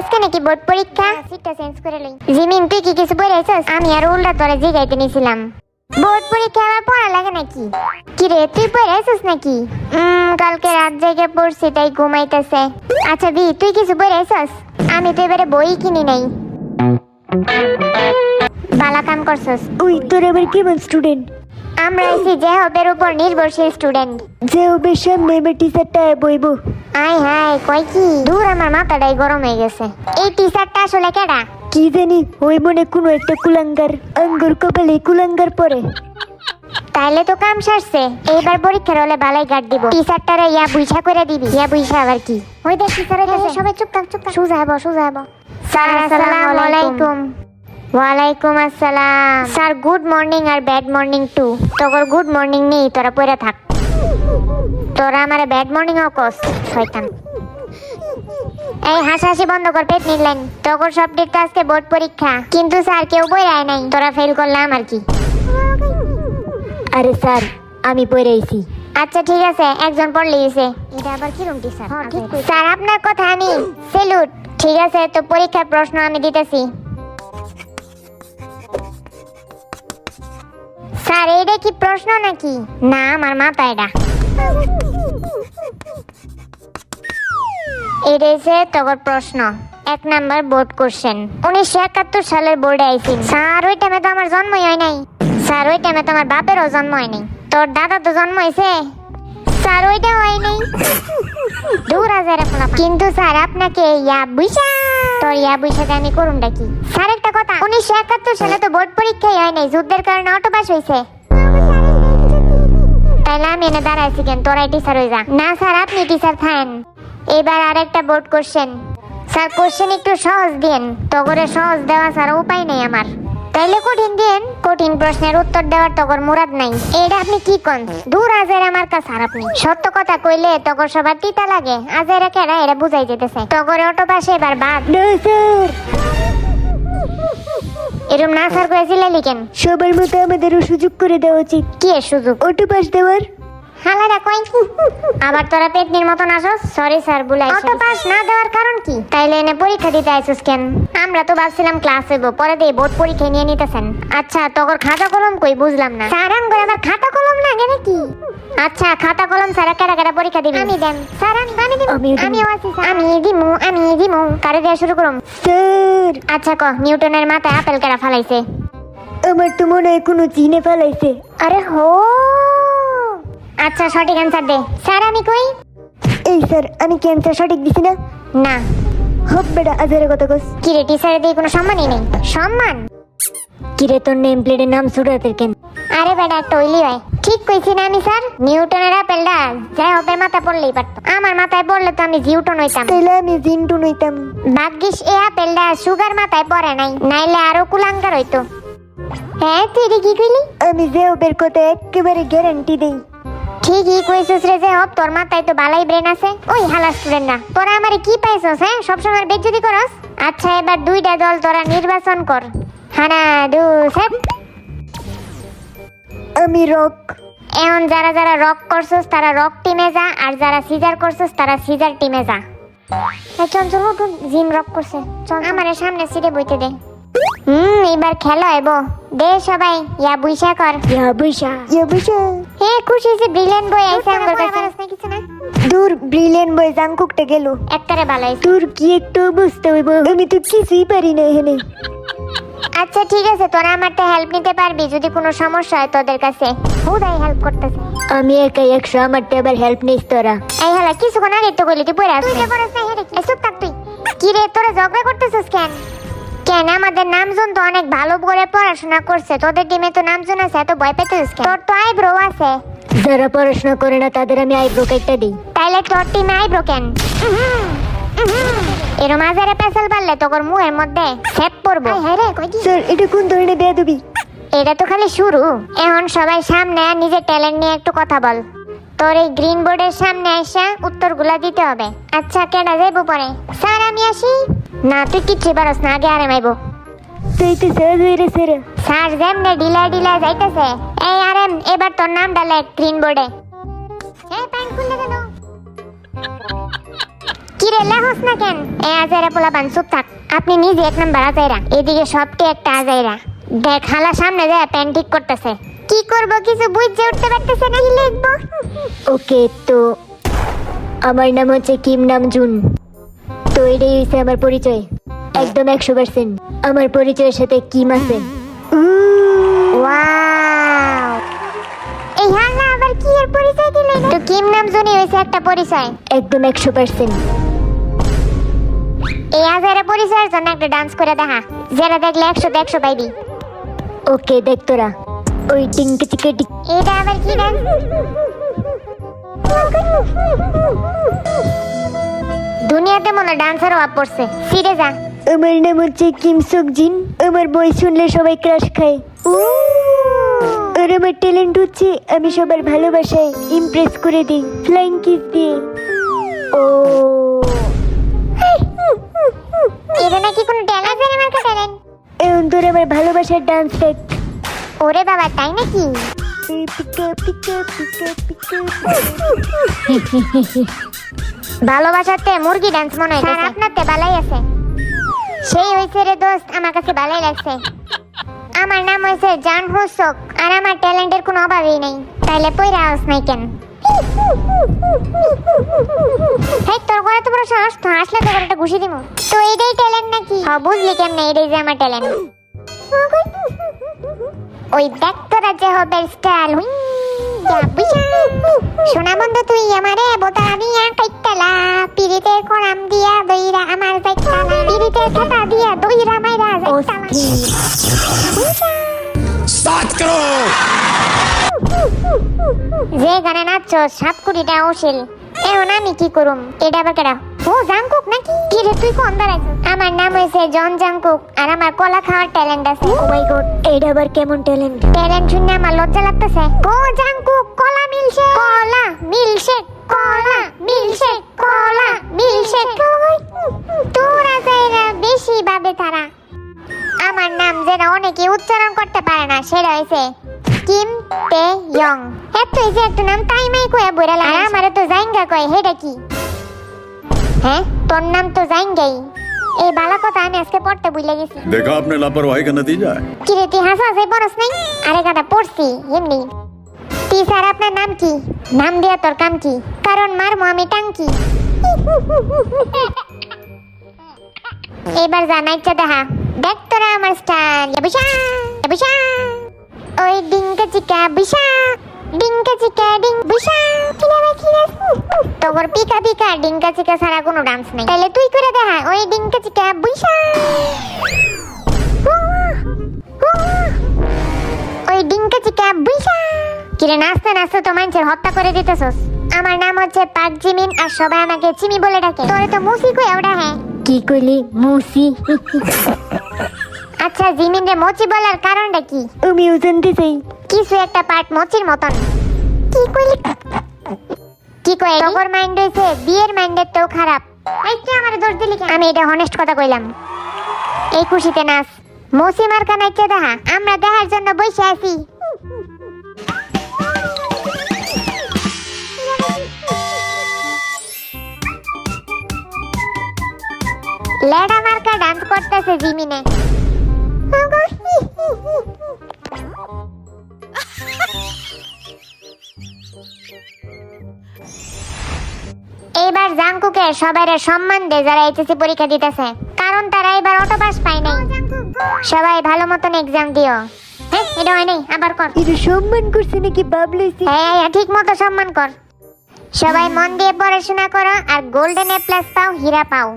আজকে নাকি বোর্ড পরীক্ষা, সিটটা চেঞ্জ করে লই। জিমিন তুই কি কিছু পড়াইছস? আমি আর উল্টা তোরে জিগাইতে নিছিলাম। বোর্ড পরীক্ষা আবার পড়া লাগে নাকি? কি রে তুই পড়াইছস নাকি? কালকে রাত জেগে পড়ছি তাই ঘুমাইতেছে। আচ্ছা দি তুই কিছু পড়াইছস? আমি তো এবারে বই কিনি নাই। বালা কাম করছস। ওই তোর এবার কেমন স্টুডেন্ট? আমরা আছি যে হবের উপর নির্ভরশীল স্টুডেন্ট। যে হবে সামনে এবার টিচারটা বইব। আয় হায় কই কি দূর, আমার মাথাটাই গরম হয়ে গেছে। এই টিচারটা আসলে কেডা? কি জানি, ওই মনে কোনো একটা কুলাঙ্গার, আঙ্গুর কপালে কুলাঙ্গার পরে। তাইলে তো কাম সারছে। এইবার পরীক্ষার হলে বালাই গার্ড দিব। টিচারটারে ইয়া বুইসা করে দিবি। ইয়া বুইসা আবার কি? ওই দেখ টিচার হইতাছে। সবাই চুপ থাক চুপ থাক। সোজা হবো সোজা হবো। স্যার আসসালামু আলাইকুম। ওয়ালাইকুম আসসালাম। স্যার গুড মর্নিং আর ব্যাড মর্নিং টু। তোর গুড মর্নিং নেই, তোরা পড়ে থাক। তোরা আমারে ব্যাড মর্নিং ও কস শয়তান। এই হাসাহাসি বন্ধ কর, পেট নিলেন। তোর সাবজেক্ট আজকে বোর্ড পরীক্ষা, কিন্তু স্যার কেউ বই আয় নাই। তোরা ফেল করলাম আর কি। আরে স্যার আমি পড়াইছি। আচ্ছা ঠিক আছে, একজন পড়লে গেছে। এটা আবার কি রুম টিচার? স্যার আপনার কথা আমি স্যালুট। ঠিক আছে, তো পরীক্ষার প্রশ্ন আমি দিতেছি। স্যার এইটা কি প্রশ্ন নাকি? না আমার মাথা এটা। এটা হচ্ছে তোর প্রশ্ন। 1 নাম্বার বোর্ড কোশ্চেন। 1971 সালের বোর্ডে আইছি। স্যার ওই টাইমে তো আমার জন্মই হয় নাই। স্যার ওই টাইমে তোমার বাপেরও জন্ম হয় নাই। তোর দাদা তো জন্ম হয়েছে। স্যার ওইটা হয় নাই। দূর আজারে ফলাফল। কিন্তু স্যার আপনাকে ইয়া বুইসা, তোর ইয়া বুইসাতে আমি করুমটা কি? স্যার একটা কথা, 1971 সালে তো বোর্ড পরীক্ষাই হয় নাই, যুদ্ধের কারণে অটো পাস হয়েছে। তাইলে আমি এনে দাঁড়াইছি কেন? তোরাই টিচার হয়ে যা। না স্যার আপনি টিচার থাকেন। এবার আরেকটা বোর্ড কোশ্চেন। স্যার কোশ্চেন একটু সহজ দিন। তো করে সহজ দেওয়া স্যার উপায় নেই আমার। তাইলে কঠিন দিন। কঠিন প্রশ্নের উত্তর দেওয়ার তকর মুরাদ নাই। এটা আপনি কি কোন? দূর আজের আমার কাছে। আর আপনি সত্য কথা কইলে তকর সবার তিতা লাগে। আজের কেডা এটা বুঝাই যেতেছে। তকরে অটো পাশে এবার বাদ। না স্যার, এরম না স্যার কয়েছিলেন কেন? সবার মতো আমাদেরও সুযোগ করে দেওয়া উচিত। কি এর সুযোগ? অটো পাস দেওয়ার। হালারা কই? আবার তোরা পেটনির মতন আসস? সরি স্যার বুলাই। অটো পাস না দেওয়ার কারণ কি? তাইলে এনে পরীক্ষা দিতে আইছস কেন? আমরা তো ভাবছিলাম ক্লাস হইব, পরে দিয়ে বোর্ড পরীক্ষা নিয়ে নিতেছেন। আচ্ছা তোর খাতা কলম কই? বুঝলাম না। স্যার আম করে আবার খাতা কলম লাগে নাকি? আচ্ছা খাতা কলম স্যার কেডা কেডা পরীক্ষা দিবেন? আমি দেন স্যার, আমি দিব। আমিও আছি স্যার। আমি দিমু। কারে দেয়া শুরু করুম? স্যার আচ্ছা ক নিউটনের মাথায় আপেল কেডা ফালাইছে? আমার তো মনে হয় কোনো চিনে ফেলাইছে। আরে হো, আচ্ছা সঠিক অ্যান্সার দে। স্যার আমি কই? এই স্যার আমি কি অ্যান্সার সঠিক দিছি না? না। হপ বেটা আজের কথা কস। কি রে টিচারের দিয়ে কোনো সম্মানই নেই? সম্মান? কিরে তোর নেম প্লেটের নাম সুরাতের কেন? আরে বেটা একটা ওইলি হয়। ঠিক কইছি না আমি স্যার? নিউটনের আপেলটা যাই হবে মাথায় পড়লেই পারতো। আমার মাথায় পড়লে তো আমি জিউটন হইতাম। তাইলে আমি জিন্টু নইতাম। ভাগ্যিস এই আপেলটা সুগার মাথায় পড়ে নাই, নাইলে আরো কুলাঙ্গার হইতো। হ্যাঁ তুই রে কি কইলি? আমি যে ওদের কথা একেবারে গ্যারান্টি দেই। ঠিকই কইছিস রে, যে হব তোর মাথায় তো বালাই ব্রেন আছে। ওই হালা স্টুডেন্ট না, তোরা আমারে কি পাইছস? হ্যাঁ সবসময় বেজ্জতি করস। আচ্ছা এবার দুইটা দল তোরা নির্বাচন কর। হানা দু সেট। আমি রক। এখন যারা যারা রক করছস তারা রক টিমে যা, আর যারা সিজার করছস তারা সিজার টিমে যা। চল চল উঠ, জিম রক করছে। চল আমারে সামনে সিটে বইতে দে। এবার খেলা হইব। দে সবাই ইয়া বুইসা কর। ইয়া বৈশা। হে খুশি যে ব্রিলিয়ান্ট বই আইছে আমার কাছে। কিছু না দূর ব্রিলিয়ান্ট বয় জাংকুকটা গেল। একটারে ভালো হইছে। তোর কি একটু বুঝতে হইব, আমি তো কিছুই পারি না এখানে। আচ্ছা ঠিক আছে, তোরা আমারটা হেল্প নিতে পারবি যদি কোনো সমস্যা হয় তোদের কাছে। হুদাই হেল্প করতেছে। আমি একাই 100, আমারটা আবার হেল্প নিস তোরা। এই হালা কিছুক্ষণ আগে তো কইলি তুই পড়ে আসছিস। তুই পড়াস না হেরে কি? চুপ থাক তুই। কি রে তোরা ঝগড়া করতেছিস কেন? কেন আমাদের নামজন তো অনেক ভালো করে পড়াশোনা করছে, তোদের টিমে তো নামজন আছে, এত ভয় পেতেছিস কেন? তোর তো আইব্রো আছে। যারা পড়াশোনা করে না তাদের আমি আইব্রো কেটে দিই। তাইলে তোর টিমে আইব্রো কেন? এর মাঝারে পেছাল পারলে তোর মুখের মধ্যে সেপ পড়বো। হ্যাঁ রে কই কি? স্যার এটা কোন ধরনের বেয়াদবি? এটা তো খালি শুরু। এখন সবাই সামনে আর নিজের ট্যালেন্ট নিয়ে একটু কথা বল। তোর এই গ্রিন বোর্ডের সামনে এসে উত্তরগুলা দিতে হবে। আচ্ছা কেডা যাইবো পরে? স্যার আমি আসি। না তুই কিচ্ছু পারস না, আগে আরে মাইবো। তুই তো স্যার হয়ে রে স্যার। স্যার যেমনে ডিলা ডিলা যাইতেছে। এই আরেম এবার তোর নামটা লেখ গ্রিন বোর্ডে। এই প্যান্ট খুলে গেল। কি রে লেহস না কেন? এ আজাইরা পোলা বান চুপ থাক। আপনি নিজে এক নাম্বার আজাইরা, এদিকে সবটি একটা আজাইরা। দেখ হালা সামনে যায় প্যান্ট ঠিক করতেছে। কি করব কিছু বুঝে উঠতে পারতেছে না, কি লিখবো? ওকে, তো আমার নাম হচ্ছে কিম নামজুন। তো এটাই হচ্ছে আমার পরিচয়, একদম 100%। আমার পরিচয়ের সাথে কিম আছে। ওয়াও, এই হালা আবার কি এর পরিচয় দিলেন? তো কিম নামজুনই হইছে একটা পরিচয়। একদম 100%। এই আজাইরা পরিচয়ের জন্য একটা ডান্স করে দেখা, যেটা দেখলে 100 100 পাইবি। ওকে, দেখ তোরা ওই টিঙ্কে চিকে টিক। এটা আবার কি ডান্স? দুনিয়াতে মনে ডান্সার অভাব পড়ছে। সিরে যা। আমার নাম হচ্ছে কিম সকজিন। আমার বয়স শুনলে সবাই ক্রাশ খায়। আর আমার ট্যালেন্ট হচ্ছে আমি সবার ভালোবাসায় ইমপ্রেস করে দিই ফ্লাইং কিস দিয়ে। ও এটা নাকি কোনো ট্যালেন্ট? আমার ট্যালেন্ট। এখন তোর আমার ভালোবাসার ডান্স দেখ। ওরে বাবা, তাই নাকি? পিকা পিকা পিকা পিকা। ভালোবাসাতে মুরগি ডান্স মনে হয়। স্যার আপনারতে বালাই আছে। সেই হইছে রে দোস্ত, আমার কাছে বালাই লাগছে। আমার নাম হইছে জান হোসক, আর আমার ট্যালেন্টের কোনো অভাবই নেই। তাইলে পয়রা আওস নাই কেন? হেই, তোর ঘরে তো বড় সাহস, তো আসলে তো একটা ঘুষি দিমু। তো এইটাই ট্যালেন্ট নাকি? হ্যাঁ, বুঝলি কেমনে? এইটাই যে আমার ট্যালেন্ট। ওই দেখ তোরা যে হবে স্টাইল। শোনা বন্ধু, তুই আমারে বোতা দিয়া কাইতালা, পিরিতে কোরাম দিয়া দইরা আমার যাইতালা, পিরিতে ছাতা দিয়া দইরা মাইরা যাইতালা। स्टार्ट करो। যে গানে নাচছ 7 কোটিটা ওশিল। এখন আমি কি করুম? এটা আবার কেডা? ও জাংকুক নাকি? কি রে তুই কোন দাঁড়াইছিস? আমার নাম হইছে জন জাংকুক, আর আমার কলা খাওয়ার ট্যালেন্ট আছে। ও মাই গড, এটা আবার কেমন ট্যালেন্ট? ট্যালেন্ট শুনে আমার লজ্জা লাগতেছে। ও জাংকুক, কলা মিলছে, কলা মিলছে, কলা মিলছে, কলা মিলছে। তোরা যাইরা বেশি ভাবে তারা। আমার নাম যেটা অনেকে উচ্চারণ করতে পারে না, সেটা হইছে কিম তে ইয়ং। এত এই যে একটা নাম তাই মাই কয়ে বইরা লাগে। আর আমারে তো জাইঙ্গা কয়, হেডা কি? হ্যাঁ, তোর নাম তো জাইঙ্গাই। এই বালা কথা আমি আজকে পড়তে ভুলে গেছি। देखा आपने लापरवाही का नतीजा है। কি রে, তুই হাসা হাসি পড়স নাই? আরে গাদা, পড়ছি এমনি। স্যার আপনার নাম কি? নাম দিয়া তোর কাম কি? কারণ মারমু আমি টাঙ্কি। এবার জানাইছে দেখা, দেখ তোরা আমার স্টাইল। বিশা বিশা, ওই ডিঙ্কা চিকা বিশা, ডিঙ্কা চিকা ডিং বিশা। তোর পিকা পিকা ডিঙ্কা চিকা ছাড়া কোনো ডান্স নেই। তাহলে তুই করে দেখা, ওই ডিঙ্কা চিকা বিশা, ওই ডিঙ্কা চিকা বিশা। কিরে নাচতে নাচতে তো মানুষের হত্যা করে দিতেছস। আমার নাম হচ্ছে পাক জিমিন, আর সবাই আমাকে চিমি বলে ডাকে। তোরে তো মুসি কই ওটা? হ্যাঁ, কি কইলি? মুসি? আচ্ছা, জিমিন রে মোচি বলার কারণটা কি? আমিও জানতে চাই। কিছু একটা পার্ট মোচির মতন। কি কইলি? কি কই? তোর মাইন্ড হইছে বিয়ের মাইন্ডের তো খারাপ। এই তুই আমারে দোষ দিলি কেন? আমি এটা হনেস্ট কথা কইলাম। এই খুশিতে নাচ। মোচি মার্কা নাইচে দেখা, আমরা দেখার জন্য বসে আছি। লেডা মার্কা ডান্স করতেছে জিমিনে। এইবার জাংকুকে সবাইরে সম্মান দে যারা এইচএসসি পরীক্ষা দিতেছে, কারণ তারা এবার অটো পাস পায় নাই। সবাই ভালো মতন এক্সাম দিও। হ্যাঁ, এটা হয় নাই, আবার কর। এটা সম্মান করছে নাকি বাবলাইছি? হ্যাঁ, ঠিক মতো সম্মান কর। সবাই মন দিয়ে পড়াশোনা করো, আর গোল্ডেন এ প্লাস পাও, হীরা পাও।